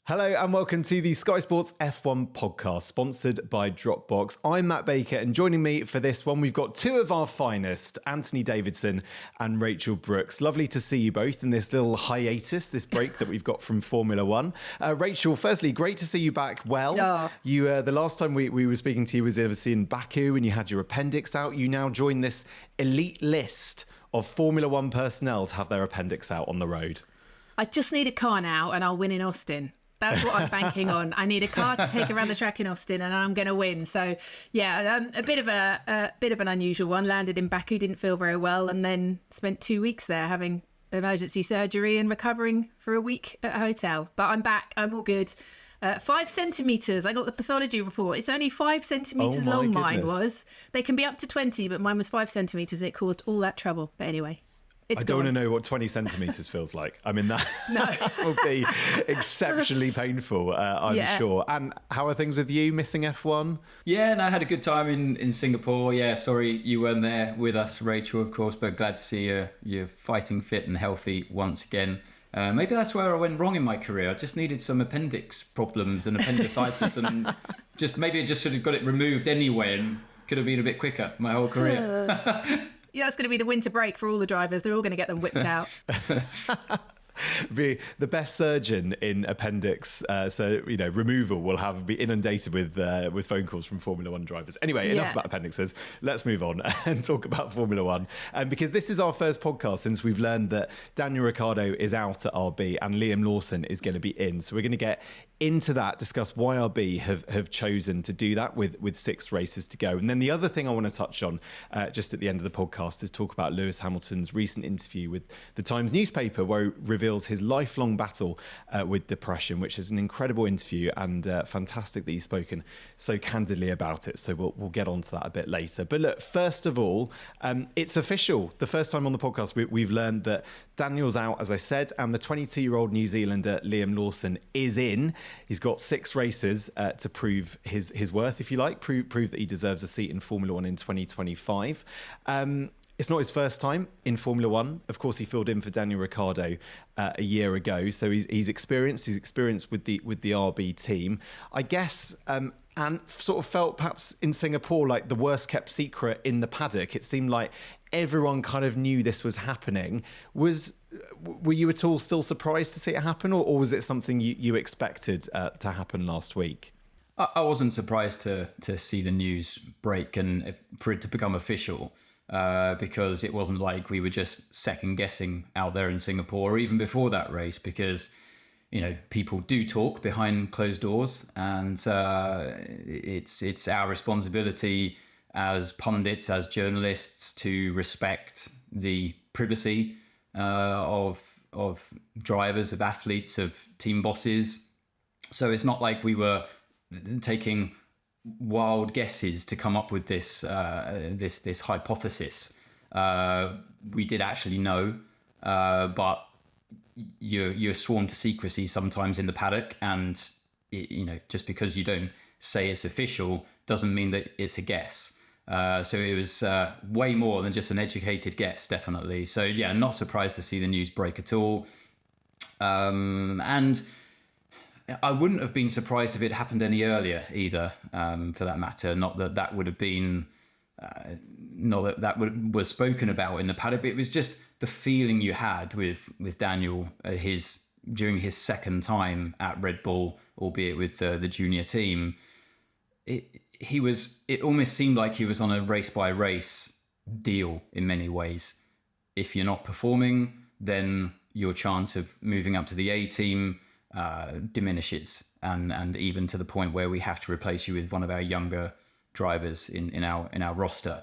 Hello and welcome to the Sky Sports F1 podcast, sponsored by Dropbox. I'm Matt Baker, and joining me for this one, we've got two of our finest, Anthony Davidson and Rachel Brookes. Lovely to see you both in this little hiatus, this break that we've got from Formula One. Rachel, firstly, great to see you back well. Oh. You, the last time we were speaking to you was obviously in Baku and you had your appendix out. You now join this elite list of Formula One personnel to have their appendix out on the road. I just need a car now and I'll win in Austin. That's what I'm banking on. I need a car to take around the track in Austin, and I'm going to win. So, yeah, a bit of an unusual one. Landed in Baku, didn't feel very well, and then spent 2 weeks there having emergency surgery and recovering for a week at a hotel. But I'm back. I'm all good. 5 centimetres. I got the pathology report. It's only 5 centimetres long. Goodness. Mine was. They can be up to 20, but mine was 5 centimetres, and it caused all that trouble. But anyway. I don't want to know what 20 centimetres feels like. I mean, that will be exceptionally painful, I'm sure. And how are things with you, missing F1? Yeah, no, I had a good time in Singapore. Yeah, sorry you weren't there with us, Rachel, of course, but glad to see you're fighting fit and healthy once again. Maybe that's where I went wrong in my career. I just needed some appendix problems and appendicitis, and maybe I just should have got it removed anyway and could have been a bit quicker my whole career. Yeah, it's going to be the winter break for all the drivers. They're all going to get them whipped out. Be the best surgeon in appendix, removal will be inundated with phone calls from Formula One drivers. Anyway, enough about appendixes. Let's move on and talk about Formula One, because this is our first podcast since we've learned that Daniel Ricciardo is out at RB and Liam Lawson is going to be in. So we're going to get into that, discuss why RB have chosen to do that with 6 races to go. And then the other thing I want to touch on just at the end of the podcast is talk about Lewis Hamilton's recent interview with the Times newspaper, where he reveals his lifelong battle with depression, which is an incredible interview, and fantastic that he's spoken so candidly about it. So we'll get onto that a bit later. But look, first of all, it's official. The first time on the podcast we've learned that Daniel's out, as I said, and the 22-year-old New Zealander Liam Lawson is in. He's got 6 races to prove his worth, if you like, prove that he deserves a seat in Formula One in 2025. It's not his first time in Formula One. Of course, he filled in for Daniel Ricciardo a year ago, so he's experienced. He's experienced with the RB team, I guess, and sort of felt perhaps in Singapore like the worst kept secret in the paddock. It seemed like everyone kind of knew this was happening. Were you at all still surprised to see it happen, or was it something you expected to happen last week? I wasn't surprised to see the news break and for it to become official. Because it wasn't like we were just second guessing out there in Singapore or even before that race, because people do talk behind closed doors, and it's our responsibility as pundits, as journalists, to respect the privacy of drivers, of athletes, of team bosses. So it's not like we were taking wild guesses to come up with this hypothesis. We did actually know, but you're sworn to secrecy sometimes in the paddock, and just because you don't say it's official doesn't mean that it's a guess. So it was way more than just an educated guess, definitely. So yeah, not surprised to see the news break at all, and I wouldn't have been surprised if it happened any earlier either, for that matter. Not that would have been, was spoken about in the paddock. But it was just the feeling you had with Daniel during his second time at Red Bull, albeit with the junior team. It almost seemed like he was on a race by race deal in many ways. If you're not performing, then your chance of moving up to the A team diminishes, and even to the point where we have to replace you with one of our younger drivers in our roster.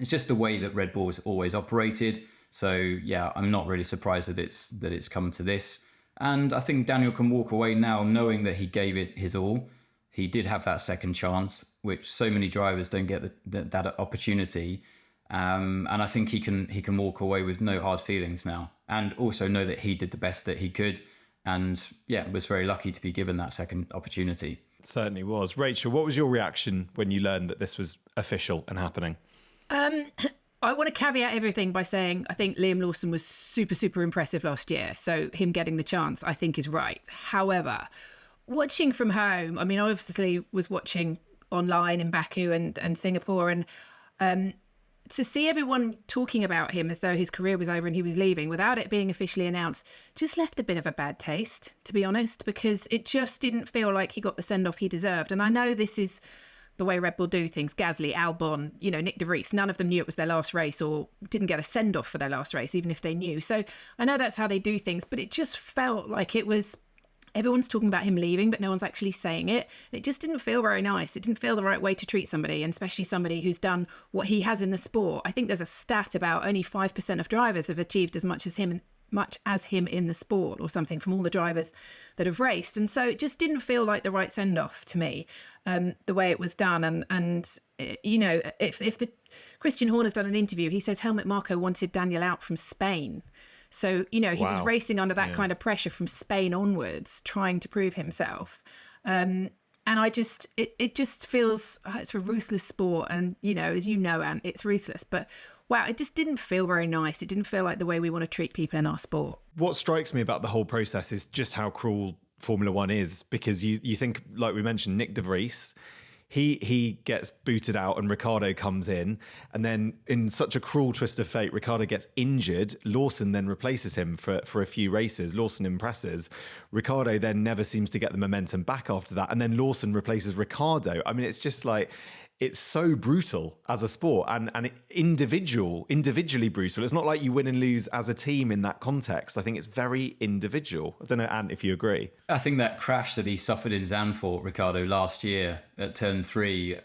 It's just the way that Red Bull has always operated. So yeah, I'm not really surprised that it's come to this. And I think Daniel can walk away now knowing that he gave it his all. He did have that second chance, which so many drivers don't get that opportunity. And I think he can walk away with no hard feelings now, and also know that he did the best that he could. And yeah, was very lucky to be given that second opportunity. It certainly was. Rachel, what was your reaction when you learned that this was official and happening? I want to caveat everything by saying I think Liam Lawson was super, super impressive last year. So him getting the chance, I think, is right. However, watching from home, I mean, I obviously was watching online in Baku and Singapore, and to see everyone talking about him as though his career was over and he was leaving without it being officially announced just left a bit of a bad taste, to be honest, because it just didn't feel like he got the send-off he deserved. And I know this is the way Red Bull do things. Gasly, Albon, Nick de Vries, none of them knew it was their last race or didn't get a send-off for their last race, even if they knew. So I know that's how they do things, but it just felt like it was... Everyone's talking about him leaving, but no one's actually saying it. It just didn't feel very nice. It didn't feel the right way to treat somebody, and especially somebody who's done what he has in the sport. I think there's a stat about only 5% of drivers have achieved as much as him in the sport, or something, from all the drivers that have raced. And so it just didn't feel like the right send-off to me, the way it was done. And if the Christian Horner's done an interview, he says Helmut Marko wanted Daniel out from Spain. So, he was racing under that kind of pressure from Spain onwards, trying to prove himself. And it just feels, it's a ruthless sport. And, as you know, Ant, it's ruthless. But wow, it just didn't feel very nice. It didn't feel like the way we want to treat people in our sport. What strikes me about the whole process is just how cruel Formula One is, because you think, like we mentioned, Nick de Vries, he gets booted out and Ricciardo comes in, and then in such a cruel twist of fate, Ricciardo gets injured. Lawson then replaces him for a few races. Lawson impresses. Ricciardo then never seems to get the momentum back after that, and then Lawson replaces Ricciardo. I mean, it's just like, it's so brutal as a sport, and individually brutal. It's not like you win and lose as a team in that context. I think it's very individual. I don't know, Ant, if you agree. I think that crash that he suffered in Zandvoort, Ricciardo, last year at turn 3,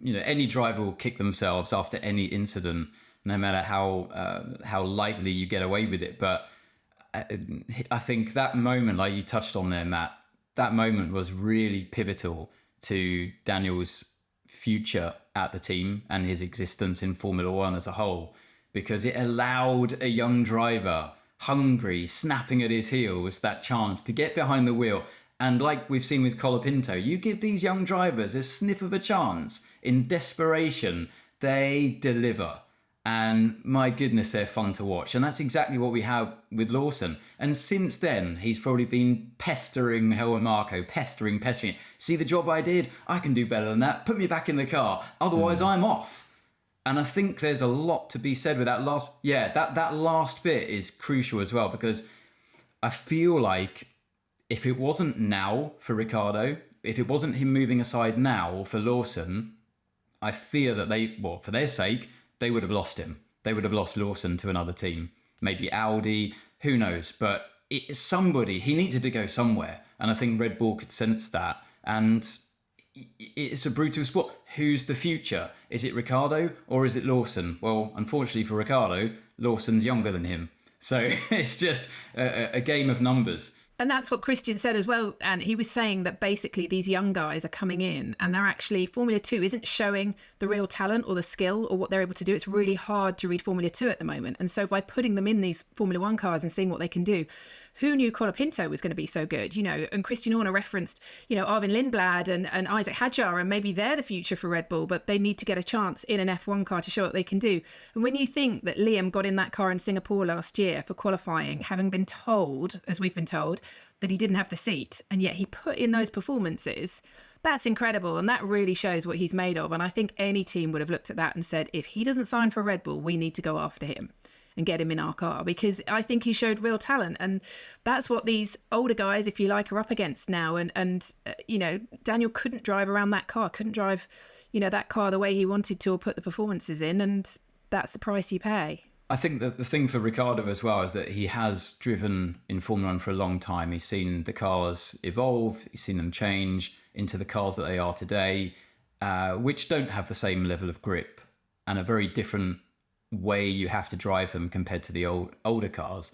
any driver will kick themselves after any incident, no matter how lightly you get away with it. But I think that moment, like you touched on there, Matt, that moment was really pivotal to Daniel's future at the team and his existence in Formula One as a whole, because it allowed a young driver, hungry, snapping at his heels, that chance to get behind the wheel. And like we've seen with Colapinto, you give these young drivers a sniff of a chance, in desperation, they deliver. And my goodness, they're fun to watch. And that's exactly what we have with Lawson. And since then, he's probably been pestering Helmut Marko, pestering. See the job I did? I can do better than that. Put me back in the car. Otherwise, I'm off. And I think there's a lot to be said with that last... Yeah, that last bit is crucial as well, because I feel like if it wasn't now for Ricciardo, if it wasn't him moving aside now, or for Lawson, I fear that for their sake, they would have lost him. They would have lost Lawson to another team. Maybe Audi, who knows? But he needed to go somewhere. And I think Red Bull could sense that. And it's a brutal sport. Who's the future? Is it Ricciardo or is it Lawson? Well, unfortunately for Ricciardo, Lawson's younger than him. So it's just a game of numbers. And that's what Christian said as well. And he was saying that basically these young guys are coming in and they're actually, Formula 2 isn't showing the real talent or the skill or what they're able to do. It's really hard to read Formula 2 at the moment. And so by putting them in these Formula 1 cars and seeing what they can do, who knew Colapinto was going to be so good, and Christian Horner referenced, Arvin Lindblad and Isaac Hadjar, and maybe they're the future for Red Bull, but they need to get a chance in an F1 car to show what they can do. And when you think that Liam got in that car in Singapore last year for qualifying, having been told, as we've been told, that he didn't have the seat, and yet he put in those performances, that's incredible. And that really shows what he's made of. And I think any team would have looked at that and said, if he doesn't sign for Red Bull, we need to go after him and get him in our car, because I think he showed real talent. And that's what these older guys, if you like, are up against now. And Daniel couldn't drive around that car, couldn't drive, that car the way he wanted to or put the performances in. And that's the price you pay. I think that the thing for Ricciardo as well is that he has driven in Formula 1 for a long time. He's seen the cars evolve, he's seen them change into the cars that they are today, which don't have the same level of grip and a very different way you have to drive them compared to the older cars.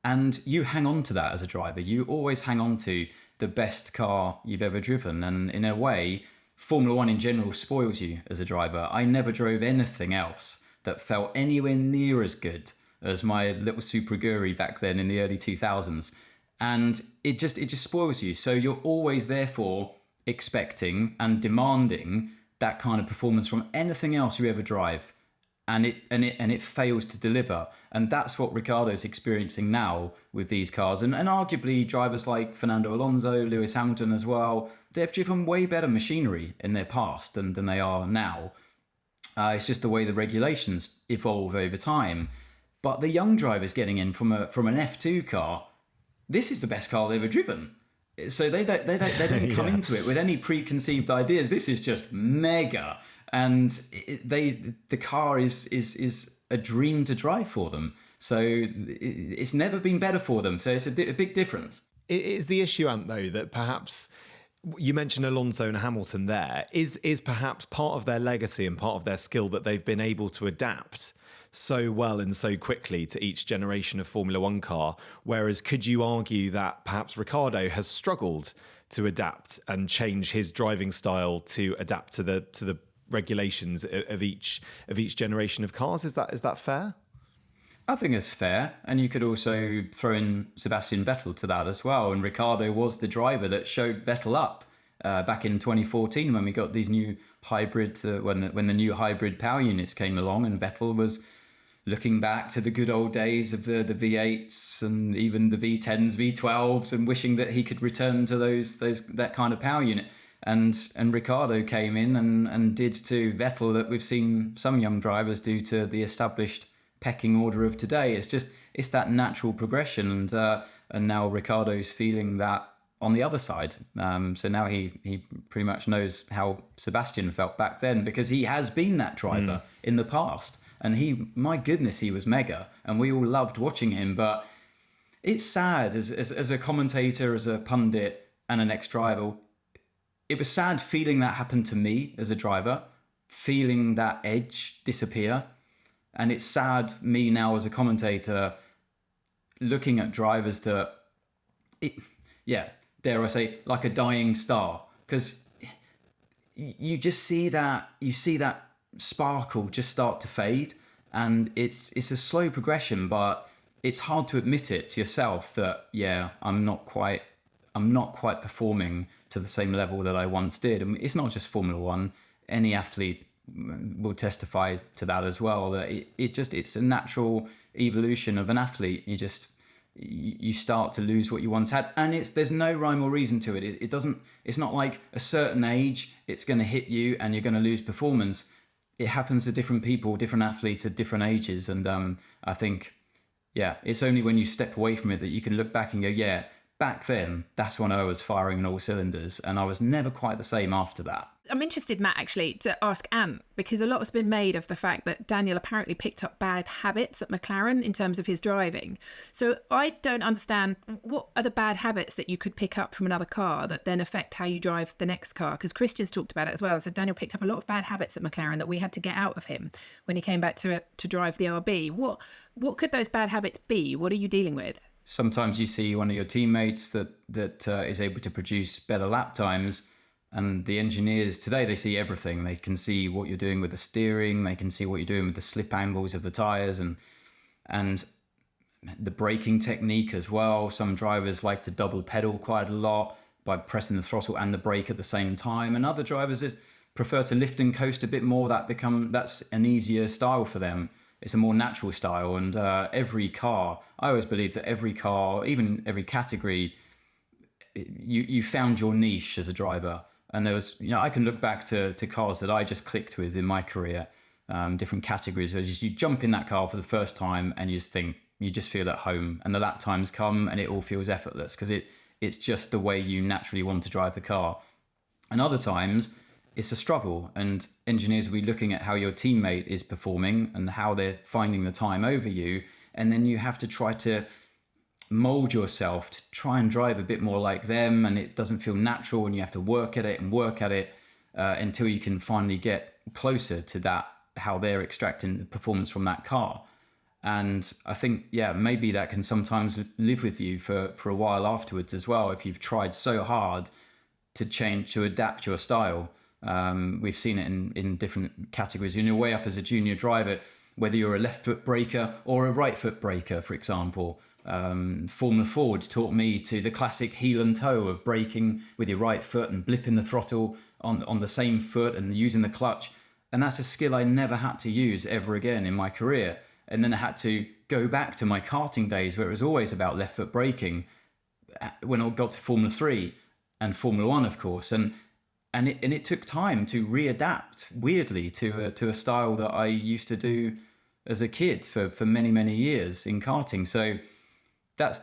And you hang on to that as a driver. You always hang on to the best car you've ever driven. And in a way, Formula 1 in general spoils you as a driver. I never drove anything else that felt anywhere near as good as my little Super Aguri back then in the early 2000s. And it just spoils you. So you're always therefore expecting and demanding that kind of performance from anything else you ever drive. and it fails to deliver. And that's what Ricciardo's experiencing now with these cars. And arguably drivers like Fernando Alonso, Lewis Hamilton as well, they've driven way better machinery in their past than they are now. It's just the way the regulations evolve over time. But the young drivers getting in from an F2 car, this is the best car they've ever driven. So they don't come into it with any preconceived ideas. This is just mega. And the car is a dream to drive for them. So it's never been better for them. So it's a big difference. Is the issue, Ant, though, that perhaps you mentioned Alonso and Hamilton there, is perhaps part of their legacy and part of their skill that they've been able to adapt so well and so quickly to each generation of Formula One car, whereas could you argue that perhaps Ricciardo has struggled to adapt and change his driving style to adapt to the regulations of each generation of cars? Is that fair? I think it's fair, and you could also throw in Sebastian Vettel to that as well. And Ricciardo was the driver that showed Vettel up back in 2014 when we got these new hybrid, when the new hybrid power units came along, and Vettel was looking back to the good old days of the V8s and even the V10s, V12s, and wishing that he could return to that kind of power unit. And Ricciardo came in and did to Vettel that we've seen some young drivers do to the established pecking order of today. It's that natural progression, and now Ricciardo's feeling that on the other side. So now he pretty much knows how Sebastian felt back then, because he has been that driver in the past. And my goodness, he was mega, and we all loved watching him. But it's sad as a commentator, as a pundit, and an ex-driver. It was sad feeling that happen to me as a driver, feeling that edge disappear. And it's sad me now as a commentator looking at drivers that, dare I say, like a dying star. Because you just see that sparkle just start to fade, and it's a slow progression, but it's hard to admit it to yourself that I'm not quite performing to the same level that I once did. And it's not just Formula One. Any athlete will testify to that as well, that it's a natural evolution of an athlete. You start to lose what you once had, and there's no rhyme or reason to it. It's not like a certain age it's going to hit you and you're going to lose performance. It happens to different people, different athletes at different ages. And I think it's only when you step away from it that you can look back and go, back then that's when I was firing on all cylinders, and I was never quite the same after that. I'm interested, Matt, actually, to ask Ant, because a lot has been made of the fact that Daniel apparently picked up bad habits at McLaren in terms of his driving. So I don't understand, what are the bad habits that you could pick up from another car that then affect how you drive the next car? Because Christian's talked about it as well. So Daniel picked up a lot of bad habits at McLaren that we had to get out of him when he came back to drive the RB. What could those bad habits be? What are you dealing with? Sometimes you see one of your teammates that is able to produce better lap times. And the engineers today, they see everything. They can see what you're doing with the steering. They can see what you're doing with the slip angles of the tyres and the braking technique as well. Some drivers like to double pedal quite a lot by pressing the throttle and the brake at the same time. And other drivers prefer to lift and coast a bit more. That's an easier style for them. It's a more natural style. And every car, I always believe that every car, even every category, you found your niche as a driver. And there was, I can look back to cars that I just clicked with in my career, different categories. You jump in that car for the first time and you just feel at home, and the lap times come and it all feels effortless because it's just the way you naturally want to drive the car. And other times it's a struggle, and engineers will be looking at how your teammate is performing and how they're finding the time over you. And then you have to try to mold yourself to try and drive a bit more like them, and it doesn't feel natural, and you have to work at it until you can finally get closer to that, how they're extracting the performance from that car. And I think maybe that can sometimes live with you for a while afterwards as well, if you've tried so hard to adapt your style. We've seen it in different categories. In your way up as a junior driver, whether you're a left foot braker or a right foot braker, for example. Formula Ford taught me to the classic heel and toe of braking with your right foot and blipping the throttle on the same foot and using the clutch. And that's a skill I never had to use ever again in my career. And then I had to go back to my karting days where it was always about left foot braking when I got to Formula 3 and Formula 1, of course. And it took time to readapt, weirdly, to a style that I used to do as a kid for many, many years in karting. So that's,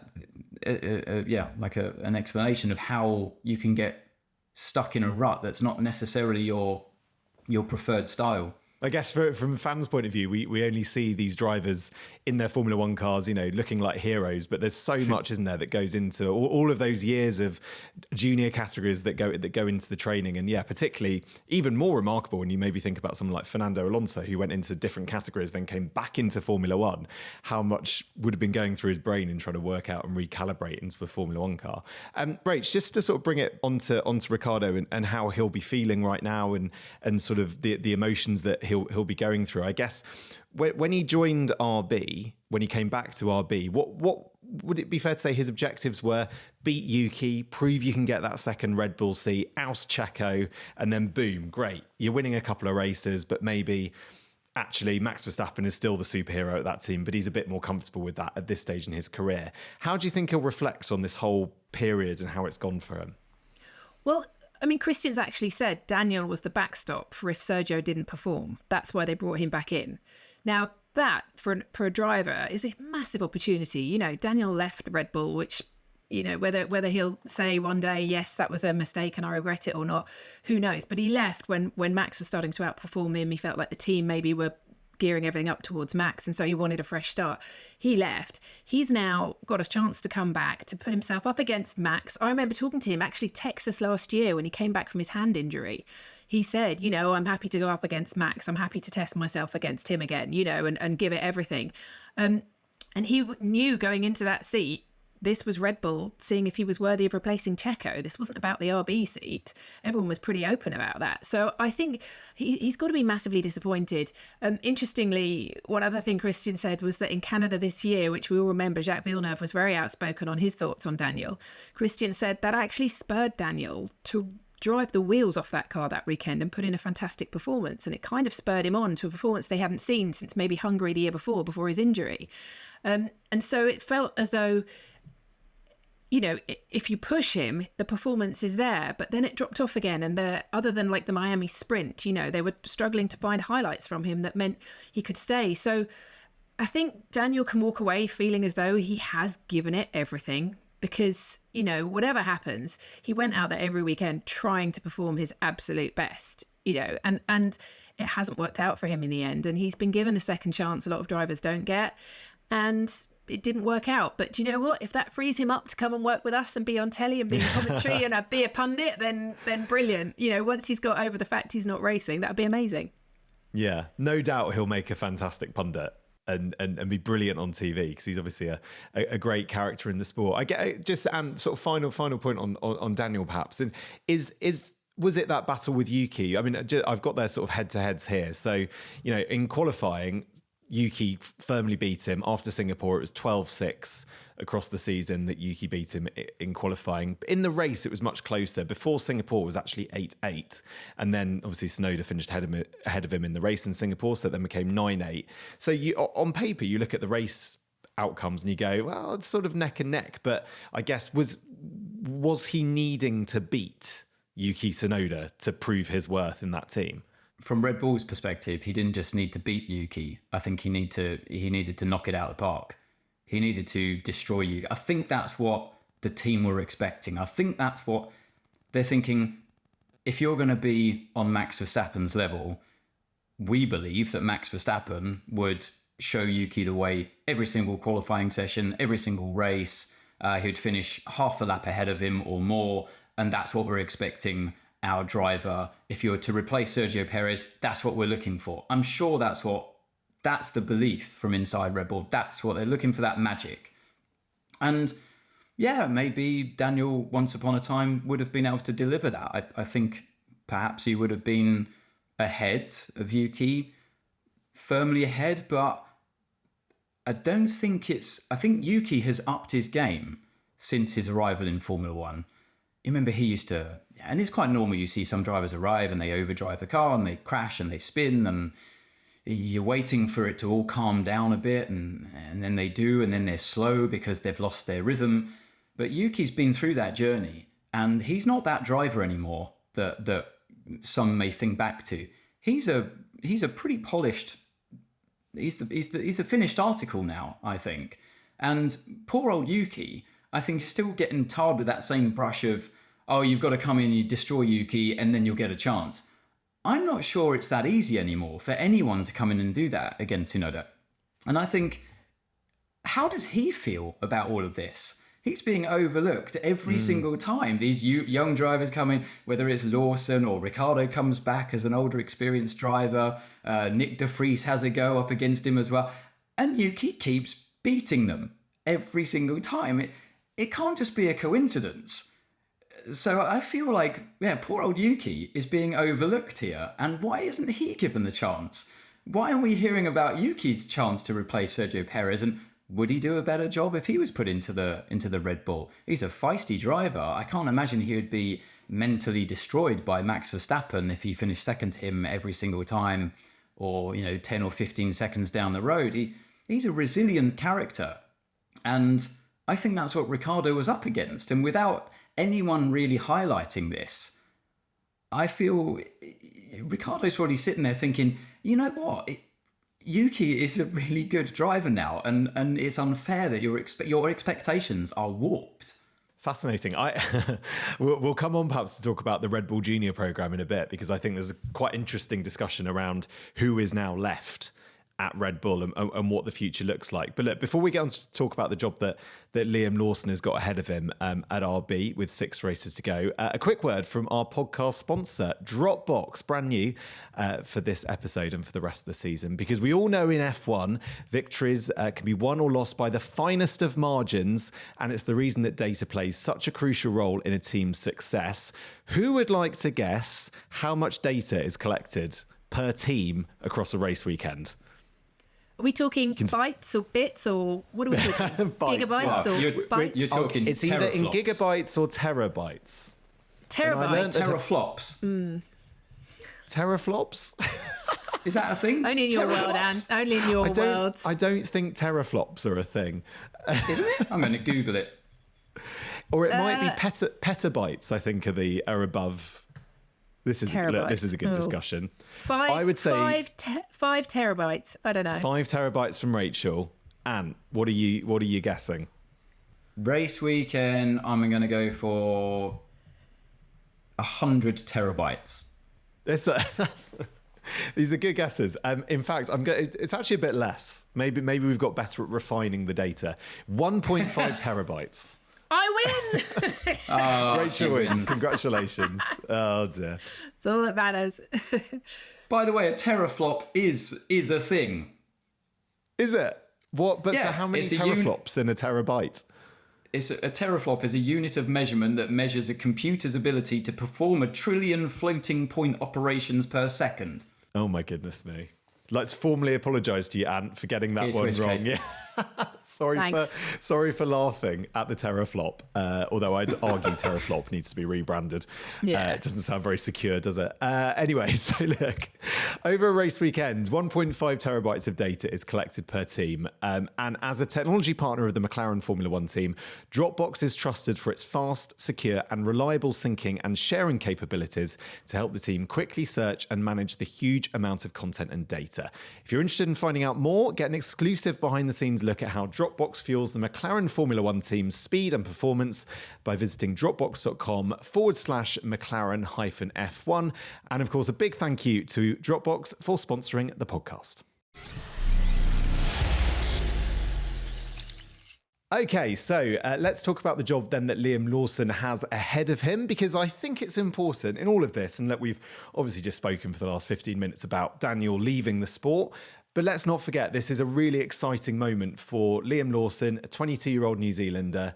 an explanation of how you can get stuck in a rut that's not necessarily your preferred style. I guess from fans' point of view, we only see these drivers in their Formula One cars, looking like heroes. But there's so much, isn't there, that goes into all of those years of junior categories that go into the training. And yeah, particularly even more remarkable when you maybe think about someone like Fernando Alonso, who went into different categories, then came back into Formula One. How much would have been going through his brain in trying to work out and recalibrate into a Formula One car? Rach, just to sort of bring it onto Ricciardo and how he'll be feeling right now and sort of the emotions that he'll be going through. I guess when he joined RB, when he came back to RB, what would it be fair to say his objectives were? Beat Yuki, prove you can get that second Red Bull seat, oust Checo, and then boom, great. You're winning a couple of races, but maybe actually Max Verstappen is still the superhero at that team, but he's a bit more comfortable with that at this stage in his career. How do you think he'll reflect on this whole period and how it's gone for him? Well, I mean, Christian's actually said Daniel was the backstop for if Sergio didn't perform. That's why they brought him back in. Now, that for a driver is a massive opportunity. Daniel left Red Bull, which, whether he'll say one day, yes, that was a mistake and I regret it or not, who knows? But he left when Max was starting to outperform him. He felt like the team maybe were gearing everything up towards Max, and so he wanted a fresh start. He left. He's now got a chance to come back to put himself up against Max. I remember talking to him actually Texas last year when he came back from his hand injury. He said, I'm happy to go up against Max. I'm happy to test myself against him again, and give it everything. And he knew going into that seat, this was Red Bull seeing if he was worthy of replacing Checo. This wasn't about the RB seat. Everyone was pretty open about that. So I think he's got to be massively disappointed. Interestingly, one other thing Christian said was that in Canada this year, which we all remember, Jacques Villeneuve was very outspoken on his thoughts on Daniel. Christian said that actually spurred Daniel to drive the wheels off that car that weekend and put in a fantastic performance. And it kind of spurred him on to a performance they hadn't seen since maybe Hungary the year before his injury. And so it felt as though, if you push him, the performance is there, but then it dropped off again. And other than like the Miami sprint, they were struggling to find highlights from him that meant he could stay. So I think Daniel can walk away feeling as though he has given it everything because, whatever happens, he went out there every weekend trying to perform his absolute best, and it hasn't worked out for him in the end. And he's been given a second chance a lot of drivers don't get. And it didn't work out. But do you know what? If that frees him up to come and work with us and be on telly and be in commentary and be a pundit, then brilliant. Once he's got over the fact he's not racing, that'd be amazing. Yeah, no doubt he'll make a fantastic pundit and be brilliant on TV because he's obviously a great character in the sport. I get just and sort of final point on Daniel perhaps. And was it that battle with Yuki? I mean, I've got their sort of head-to-heads here. So, in qualifying, Yuki firmly beat him. After Singapore, it was 12-6 across the season that Yuki beat him in qualifying. In the race, it was much closer. Before Singapore, it was actually 8-8. And then, obviously, Tsunoda finished ahead of him in the race in Singapore, so it then became 9-8. So on paper, you look at the race outcomes and you go, well, it's sort of neck and neck. But I guess, was he needing to beat Yuki Tsunoda to prove his worth in that team? From Red Bull's perspective, he didn't just need to beat Yuki. I think he needed to knock it out of the park. He needed to destroy Yuki. I think that's what the team were expecting. I think that's what they're thinking. If you're going to be on Max Verstappen's level, we believe that Max Verstappen would show Yuki the way every single qualifying session, every single race. He would finish half a lap ahead of him or more. And that's what we're expecting our driver. If you were to replace Sergio Perez, that's what we're looking for. I'm sure that's the belief from inside Red Bull. That's what they're looking for, that magic. And yeah, maybe Daniel once upon a time would have been able to deliver that. I think perhaps he would have been ahead of Yuki, firmly ahead, but I think Yuki has upped his game since his arrival in Formula One. you remember he used to, and it's quite normal, you see some drivers arrive and they overdrive the car and they crash and they spin, and you're waiting for it to all calm down a bit, and then they do, and then they're slow because they've lost their rhythm. But Yuki's been through that journey, and he's not that driver anymore that some may think back to. He's a pretty polished. He's the finished article now, I think. And poor old Yuki, I think, is still getting tarred with that same brush of, oh, you've got to come in, you destroy Yuki, and then you'll get a chance. I'm not sure it's that easy anymore for anyone to come in and do that against Tsunoda. And I think, how does he feel about all of this? He's being overlooked every single time. These young drivers come in, whether it's Lawson or Ricciardo comes back as an older, experienced driver. Nick de Vries has a go up against him as well. And Yuki keeps beating them every single time. It can't just be a coincidence. So I feel like, poor old Yuki is being overlooked here. And why isn't he given the chance? Why aren't we hearing about Yuki's chance to replace Sergio Perez? And would he do a better job if he was put into the Red Bull? He's a feisty driver. I can't imagine he would be mentally destroyed by Max Verstappen if he finished second to him every single time, or 10 or 15 seconds down the road. He's a resilient character. And I think that's what Ricciardo was up against. And without anyone really highlighting this, I feel Ricciardo's probably sitting there thinking, you know what? Yuki is a really good driver now, and it's unfair that your expectations are warped. Fascinating. We'll come on perhaps to talk about the Red Bull Junior program in a bit, because I think there's a quite interesting discussion around who is now left at Red Bull and what the future looks like. But look, before we get on to talk about the job that Liam Lawson has got ahead of him at RB with 6 races to go, a quick word from our podcast sponsor, Dropbox, brand new for this episode and for the rest of the season, because we all know in F1, victories can be won or lost by the finest of margins, and it's the reason that data plays such a crucial role in a team's success. Who would like to guess how much data is collected per team across a race weekend? Are we talking bytes or bits, or what are we talking? Gigabytes or bytes? You're talking it's either in gigabytes or terabytes. Terabytes. Teraflops. Teraflops? Is that a thing? Only in your world, Anne. Only in your world. I don't think teraflops are a thing. Isn't it? I'm going to Google it. Or it might be petabytes, I think, are above. This is a good discussion. I would say 5 terabytes. I don't know. 5 terabytes from Rachel. Anne, what are you guessing? Race weekend, I'm going to go for 100 terabytes. These are good guesses. In fact, it's actually a bit less. Maybe we've got better at refining the data. 1.5 terabytes. I win! Rachel wins. Congratulations. Oh, dear. It's all that matters. By the way, a teraflop is a thing. Is it? What? But yeah, so how many teraflops in a terabyte? A teraflop is a unit of measurement that measures a computer's ability to perform 1 trillion floating point operations per second. Oh, my goodness me. Let's formally apologise to you, Ant, for getting that one wrong. Yeah. Sorry for laughing at the teraflop. Although I'd argue teraflop needs to be rebranded. Yeah. It doesn't sound very secure, does it? Anyway, so look, over a race weekend, 1.5 terabytes of data is collected per team. And as a technology partner of the McLaren Formula One team, Dropbox is trusted for its fast, secure, and reliable syncing and sharing capabilities to help the team quickly search and manage the huge amount of content and data. If you're interested in finding out more, get an exclusive behind-the-scenes look at how Dropbox fuels the McLaren Formula One team's speed and performance by visiting dropbox.com/McLaren-F1. And of course, a big thank you to Dropbox for sponsoring the podcast. Okay, so let's talk about the job then that Liam Lawson has ahead of him, because I think it's important in all of this, and that we've obviously just spoken for the last 15 minutes about Daniel leaving the sport, but let's not forget this is a really exciting moment for Liam Lawson, a 22-year-old New Zealander.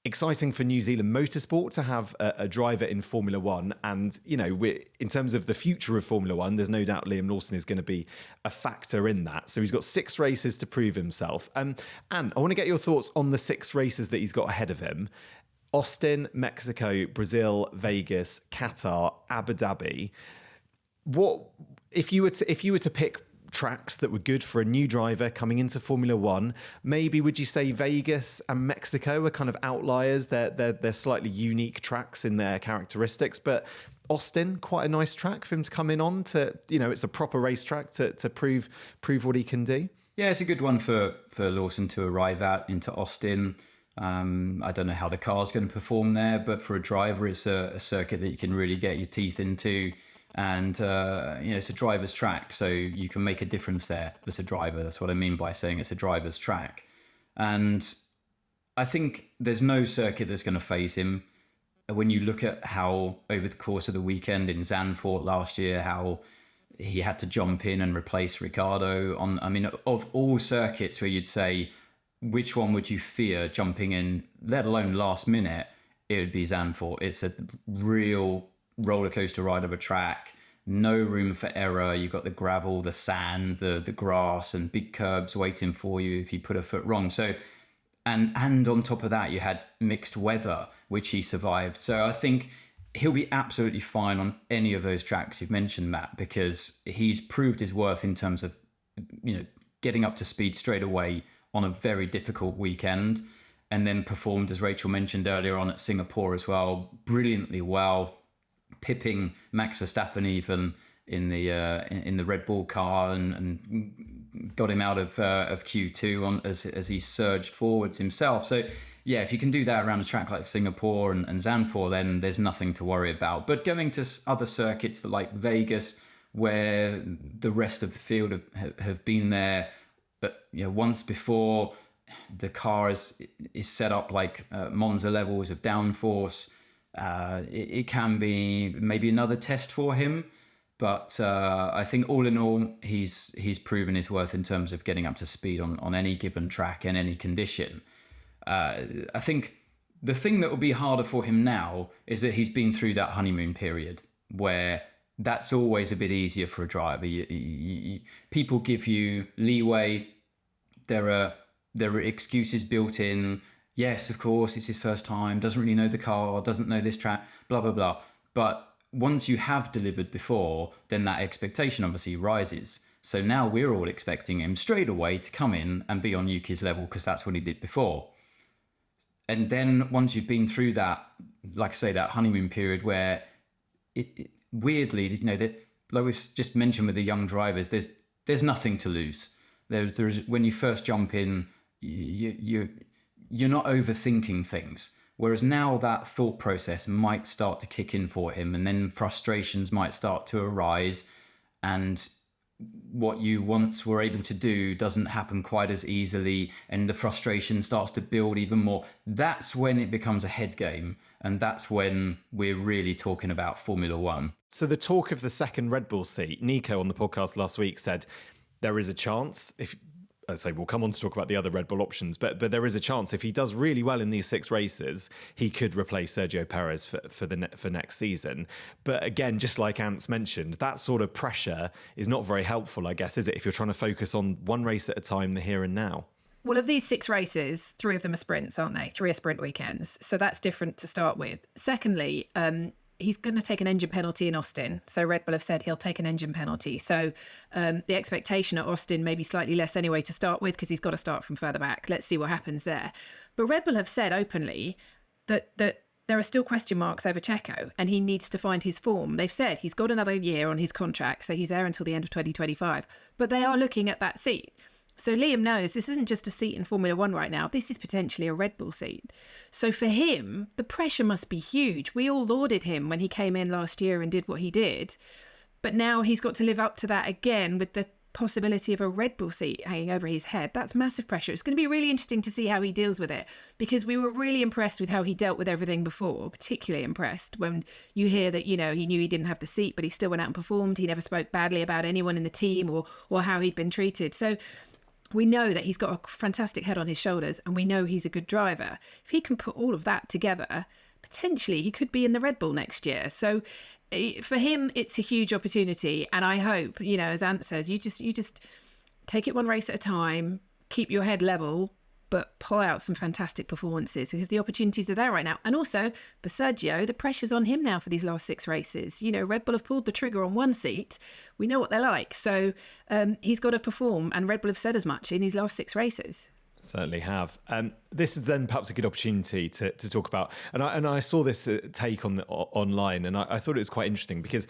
Exciting for New Zealand motorsport to have a driver in Formula One. And, you know, in terms of the future of Formula One, there's no doubt Liam Lawson is going to be a factor in that. So he's got 6 races to prove himself. Anne, I want to get your thoughts on the 6 races that he's got ahead of him. Austin, Mexico, Brazil, Vegas, Qatar, Abu Dhabi. What if you were to pick tracks that were good for a new driver coming into Formula One? Maybe would you say Vegas and Mexico are kind of outliers? They're slightly unique tracks in their characteristics, but Austin, quite a nice track for him to come in on. To it's a proper racetrack to prove what he can do. Yeah, it's a good one for Lawson to arrive at into Austin. I don't know how the car's going to perform there, but for a driver, it's a circuit that you can really get your teeth into. And, it's a driver's track, so you can make a difference there as a driver. That's what I mean by saying it's a driver's track. And I think there's no circuit that's going to faze him. When you look at how, over the course of the weekend in Zandvoort last year, how he had to jump in and replace Ricciardo of all circuits where you'd say, which one would you fear jumping in, let alone last minute, it would be Zandvoort. It's a real roller coaster ride of a track, no room for error. You've got the gravel, the sand, the grass, and big curbs waiting for you if you put a foot wrong. So, and on top of that, you had mixed weather, which he survived. So I think he'll be absolutely fine on any of those tracks you've mentioned, Matt, because he's proved his worth in terms of, getting up to speed straight away on a very difficult weekend, and then performed, as Rachel mentioned earlier on, at Singapore as well, brilliantly well, pipping Max Verstappen even in the Red Bull car and got him out of Q2 as he surged forwards himself. So yeah, if you can do that around a track like Singapore and Zandvoort, then there's nothing to worry about. But going to other circuits like Vegas, where the rest of the field have been there, but once before, the car is set up like Monza levels of downforce. It can be maybe another test for him, but I think all in all, he's proven his worth in terms of getting up to speed on any given track in any condition. I think the thing that will be harder for him now is that he's been through that honeymoon period where that's always a bit easier for a driver. People give you leeway. There are excuses built in. Yes, of course, it's his first time, doesn't really know the car, doesn't know this track, blah, blah, blah. But once you have delivered before, then that expectation obviously rises. So now we're all expecting him straight away to come in and be on Yuki's level because that's what he did before. And then once you've been through that, like I say, that honeymoon period where it weirdly, that, like we've just mentioned with the young drivers, there's nothing to lose. There's when you first jump in, you're not overthinking things. Whereas now that thought process might start to kick in for him, and then frustrations might start to arise, and what you once were able to do doesn't happen quite as easily, and the frustration starts to build even more. That's when it becomes a head game, and that's when we're really talking about Formula One. So the talk of the second Red Bull seat, Nico on the podcast last week said there is a chance, if I'd say we'll come on to talk about the other Red Bull options, but there is a chance if he does really well in these 6 races, he could replace Sergio Perez for next season. But again, just like Ants mentioned, that sort of pressure is not very helpful, I guess, is it? If you're trying to focus on one race at a time, the here and now. Well, of these 6 races, 3 of them are sprints, aren't they? 3 are sprint weekends. So that's different to start with. Secondly, he's going to take an engine penalty in Austin. So Red Bull have said he'll take an engine penalty. So the expectation at Austin may be slightly less anyway to start with because he's got to start from further back. Let's see what happens there. But Red Bull have said openly that there are still question marks over Checo and he needs to find his form. They've said he's got another year on his contract, so he's there until the end of 2025. But they are looking at that seat. So Liam knows this isn't just a seat in Formula One right now. This is potentially a Red Bull seat. So for him, the pressure must be huge. We all lauded him when he came in last year and did what he did. But now he's got to live up to that again with the possibility of a Red Bull seat hanging over his head. That's massive pressure. It's going to be really interesting to see how he deals with it, because we were really impressed with how he dealt with everything before, particularly impressed when you hear that, he knew he didn't have the seat, but he still went out and performed. He never spoke badly about anyone in the team or how he'd been treated. So we know that he's got a fantastic head on his shoulders and we know he's a good driver. If he can put all of that together, potentially he could be in the Red Bull next year. So for him, it's a huge opportunity. And I hope, as Ant says, you just take it one race at a time, keep your head level, but pull out some fantastic performances, because the opportunities are there right now. And also for Sergio, the pressure's on him now for these last 6 races. You know, Red Bull have pulled the trigger on one seat. We know what they're like. So he's got to perform, and Red Bull have said as much in these last 6 races. Certainly have. This is then perhaps a good opportunity to talk about, and I saw this take on online, and I thought it was quite interesting, because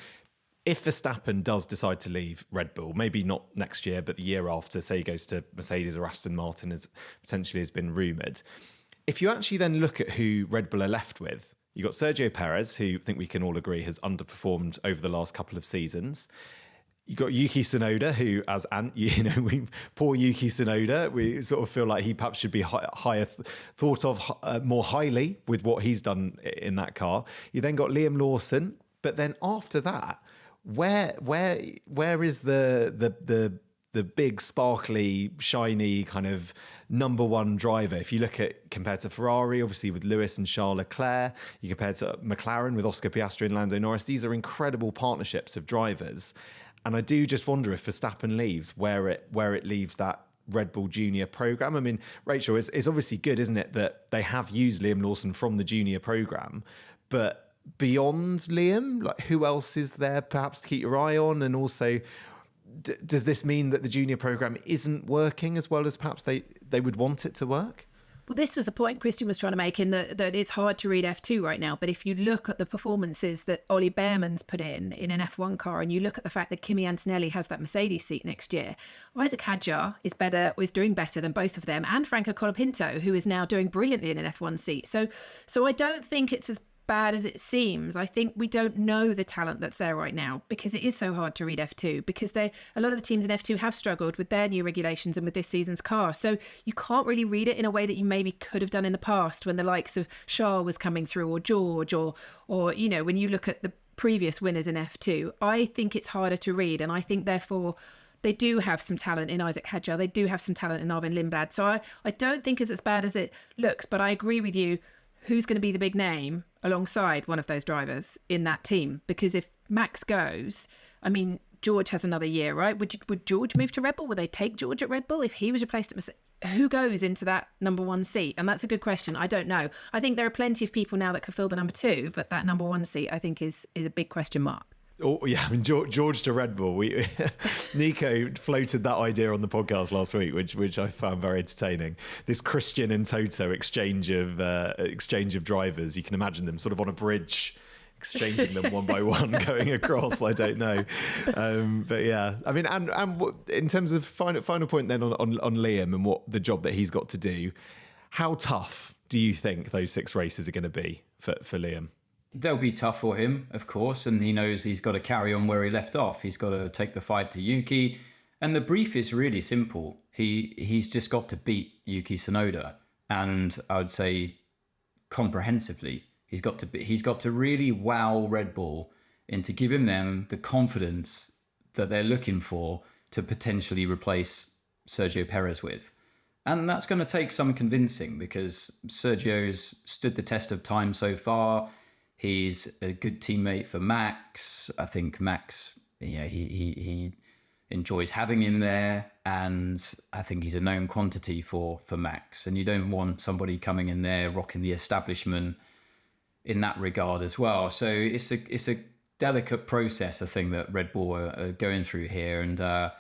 if Verstappen does decide to leave Red Bull, maybe not next year, but the year after, say he goes to Mercedes or Aston Martin, as potentially has been rumoured, if you actually then look at who Red Bull are left with, you've got Sergio Perez, who I think we can all agree has underperformed over the last couple of seasons. You've got Yuki Tsunoda, who, poor Yuki Tsunoda, we sort of feel like he perhaps should be higher thought of more highly with what he's done in that car. You then got Liam Lawson, but then after that, where is the big sparkly shiny kind of number one driver? If you look at compared to Ferrari, obviously with Lewis and Charles Leclerc, you compare to McLaren with Oscar Piastri and Lando Norris, these are incredible partnerships of drivers. And I do just wonder if Verstappen leaves, where it leaves that Red Bull Junior program. I mean, Rachel, it's obviously good, isn't it, that they have used Liam Lawson from the Junior program, but beyond Liam, like, who else is there perhaps to keep your eye on? And also, does this mean that the Junior program isn't working as well as perhaps they would want it to work? Well, this was a point Christian was trying to make, in that it's hard to read F2 right now. But if you look at the performances that Ollie Behrman's put in an F1 car, and you look at the fact that Kimi Antonelli has that Mercedes seat next year, Isaac Hadjar is doing better than both of them, and Franco Colapinto, who is now doing brilliantly in an F1 seat. So I don't think it's as bad as it seems. I think we don't know the talent that's there right now, because it is so hard to read F2, because a lot of the teams in F2 have struggled with their new regulations and with this season's car. So you can't really read it in a way that you maybe could have done in the past, when the likes of Charles was coming through, or George, or when you look at the previous winners in F2. I think it's harder to read, and I think therefore they do have some talent in Isaac Hadjar. They do have some talent in Arvin Lindblad. So I don't think it's as bad as it looks, but I agree with you. Who's going to be the big name alongside one of those drivers in that team? Because if Max goes, I mean, George has another year, right? Would George move to Red Bull? Would they take George at Red Bull if he was replaced at Mercedes? Who goes into that number one seat? And that's a good question. I don't know. I think there are plenty of people now that could fill the number 2, but that number 1 seat, I think, is a big question mark. Oh yeah, I mean, George to Red Bull. Nico floated that idea on the podcast last week, which I found very entertaining. This Christian and Toto exchange of drivers. You can imagine them sort of on a bridge, exchanging them one by one, going across. I don't know, but yeah. I mean, and in terms of final point then on Liam and what the job that he's got to do, how tough do you think those 6 races are going to be for Liam? They'll be tough for him, of course, and he knows he's got to carry on where he left off. He's got to take the fight to Yuki, and the brief is really simple. He's just got to beat Yuki Tsunoda, and I would say comprehensively. He's got to really wow Red Bull into giving them the confidence that they're looking for to potentially replace Sergio Perez with. And that's going to take some convincing, because Sergio's stood the test of time so far. He's a good teammate for Max. I think Max, he enjoys having him there, and I think he's a known quantity for Max. And you don't want somebody coming in there rocking the establishment in that regard as well. So it's a delicate process, I think, that Red Bull are going through here, and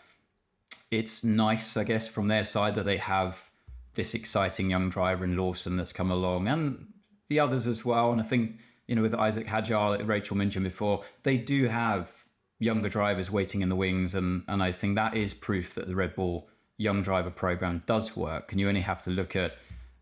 it's nice, I guess, from their side that they have this exciting young driver in Lawson that's come along, and the others as well. And I think, with Isaac Hadjar that Rachel mentioned before, they do have younger drivers waiting in the wings. And I think that is proof that the Red Bull young driver program does work. And you only have to look at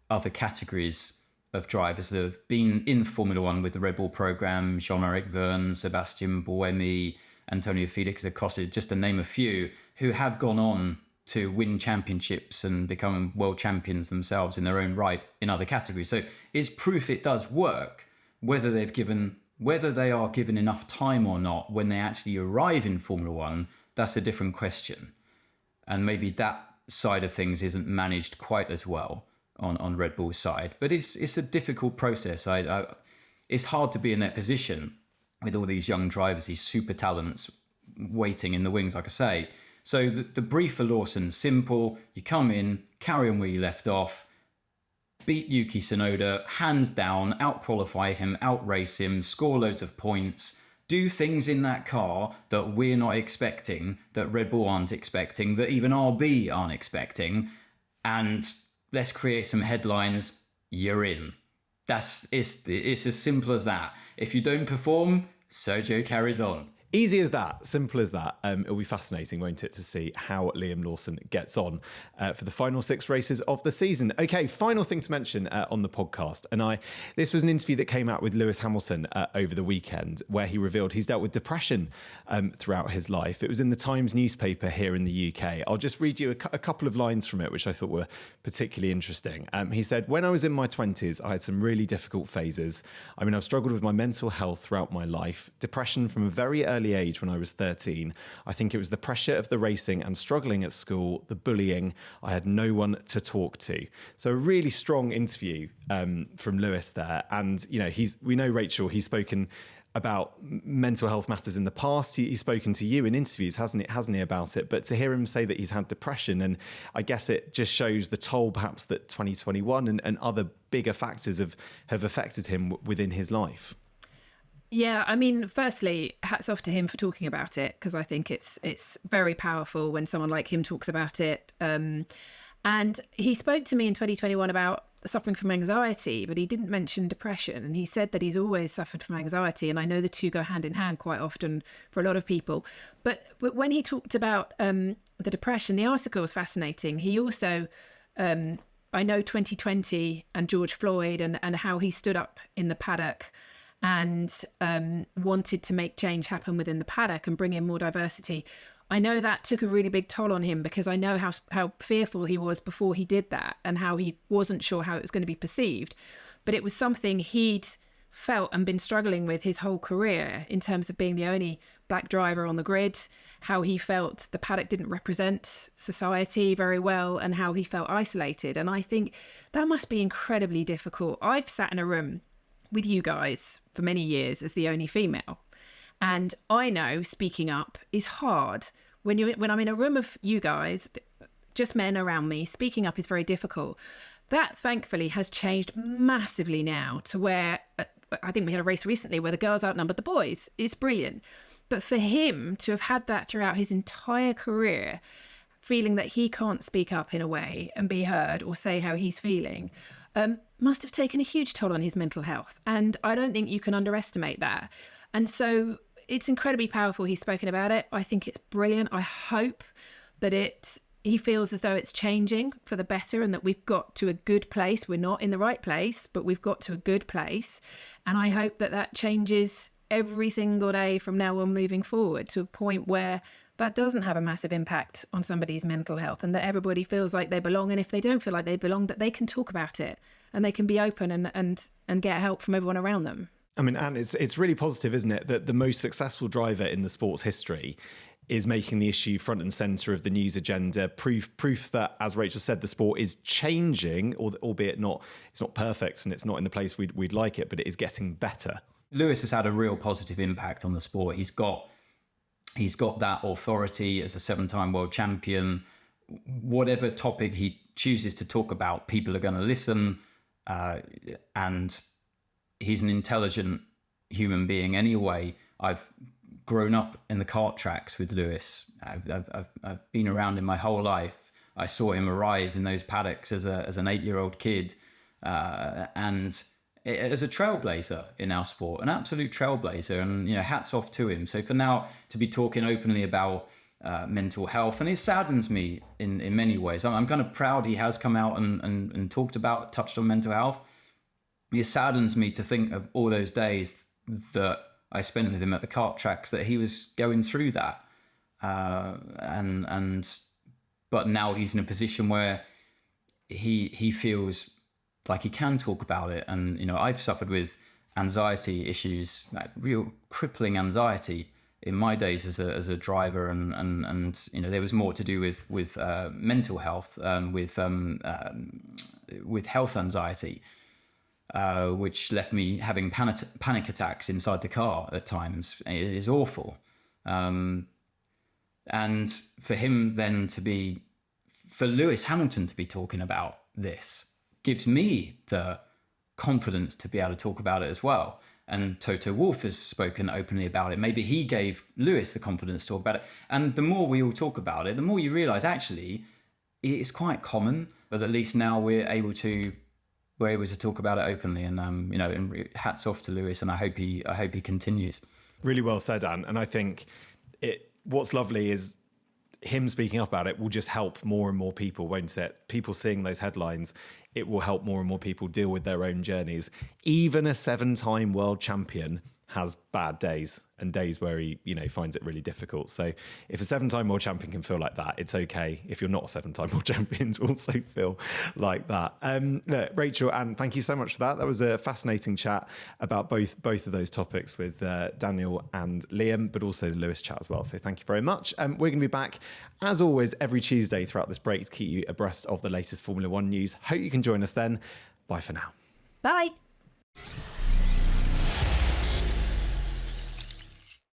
other categories of drivers that have been in Formula One with the Red Bull program: Jean-Eric Verne, Sebastian Buemi, Antonio Felix da Costa, just to name a few, who have gone on to win championships and become world champions themselves in their own right in other categories. So it's proof it does work. Whether they are given enough time or not when they actually arrive in Formula One, that's a different question. And maybe that side of things isn't managed quite as well on Red Bull's side. But it's a difficult process. It's hard to be in that position with all these young drivers, these super talents waiting in the wings, like I say. So the brief for Lawson's simple. You come in, carry on where you left off, beat Yuki Tsunoda, hands down, out-qualify him, out-race him, score loads of points, do things in that car that we're not expecting, that Red Bull aren't expecting, that even RB aren't expecting, and let's create some headlines, you're in. It's as simple as that. If you don't perform, Sergio carries on. Easy as that, simple as that. It'll be fascinating, won't it, to see how Liam Lawson gets on for the final 6 races of the season. Okay, final thing to mention on the podcast. This was an interview that came out with Lewis Hamilton over the weekend, where he revealed he's dealt with depression throughout his life. It was in the Times newspaper here in the UK. I'll just read you a couple of lines from it, which I thought were particularly interesting. He said, "When I was in my 20s, I had some really difficult phases. I've struggled with my mental health throughout my life. Depression from a very early age when I was 13. I think it was the pressure of the racing and struggling at school, the bullying. I had no one to talk to." So a really strong interview from Lewis there. And, we know Rachel, he's spoken about mental health matters in the past. He's spoken to you in interviews, hasn't he, about it? But to hear him say that he's had depression, and I guess it just shows the toll perhaps that 2021 and other bigger factors have affected him within his life. Yeah, firstly, hats off to him for talking about it, because I think it's very powerful when someone like him talks about it. And he spoke to me in 2021 about suffering from anxiety, but he didn't mention depression. And he said that he's always suffered from anxiety. And I know the two go hand in hand quite often for a lot of people. But when he talked about the depression, the article was fascinating. He also, I know 2020 and George Floyd and how he stood up in the paddock and wanted to make change happen within the paddock and bring in more diversity. I know that took a really big toll on him, because I know how fearful he was before he did that and how he wasn't sure how it was going to be perceived. But it was something he'd felt and been struggling with his whole career, in terms of being the only black driver on the grid, how he felt the paddock didn't represent society very well, and how he felt isolated. And I think that must be incredibly difficult. I've sat in a room with you guys for many years as the only female, and I know speaking up is hard. When I'm in a room of you guys, just men around me, speaking up is very difficult. That thankfully has changed massively now, to where I think we had a race recently where the girls outnumbered the boys. It's brilliant. But for him to have had that throughout his entire career, feeling that he can't speak up in a way and be heard or say how he's feeling, must have taken a huge toll on his mental health. And I don't think you can underestimate that. And so it's incredibly powerful he's spoken about it. I think it's brilliant. I hope that he feels as though it's changing for the better, and that we've got to a good place. We're not in the right place, but we've got to a good place. And I hope that changes every single day from now on moving forward, to a point where that doesn't have a massive impact on somebody's mental health, and that everybody feels like they belong. And if they don't feel like they belong, that they can talk about it and they can be open and get help from everyone around them. And it's really positive, isn't it, that the most successful driver in the sport's history is making the issue front and centre of the news agenda. Proof that, as Rachel said, the sport is changing, albeit it's not perfect and it's not in the place we'd like it, but it is getting better. Lewis has had a real positive impact on the sport. He's got that authority as a 7-time world champion. Whatever topic he chooses to talk about, people are going to listen, and he's an intelligent human being anyway. I've grown up in the kart tracks with Lewis. I've been around him my whole life. I saw him arrive in those paddocks as an 8-year-old kid, and as a trailblazer in our sport, an absolute trailblazer, and hats off to him. So for now to be talking openly about mental health, and it saddens me in many ways. I'm kind of proud he has come out and touched on mental health. It saddens me to think of all those days that I spent with him at the kart tracks, that he was going through that, but now he's in a position where he feels like he can talk about it. And I've suffered with anxiety issues, like real crippling anxiety in my days as a driver, and there was more to do with mental health, with health anxiety, which left me having panic attacks inside the car at times. It is awful. And for Lewis Hamilton to be talking about this gives me the confidence to be able to talk about it as well. And Toto Wolff has spoken openly about it. Maybe he gave Lewis the confidence to talk about it. And the more we all talk about it, the more you realise actually it's quite common. But at least now we're able to talk about it openly. And and hats off to Lewis. And I hope he continues. Really well said, Anne. And I think what's lovely is him speaking up about it will just help more and more people, won't it? People seeing those headlines, it will help more and more people deal with their own journeys. Even a 7-time world champion has bad days and days where he, finds it really difficult. So if a 7-time world champion can feel like that, it's okay if you're not a 7-time world champion to also feel like that. Look, Rachel, Anne, thank you so much for that. That was a fascinating chat about both of those topics with Daniel and Liam, but also the Lewis chat as well. So thank you very much. We're going to be back, as always, every Tuesday throughout this break to keep you abreast of the latest Formula One news. Hope you can join us then. Bye for now. Bye.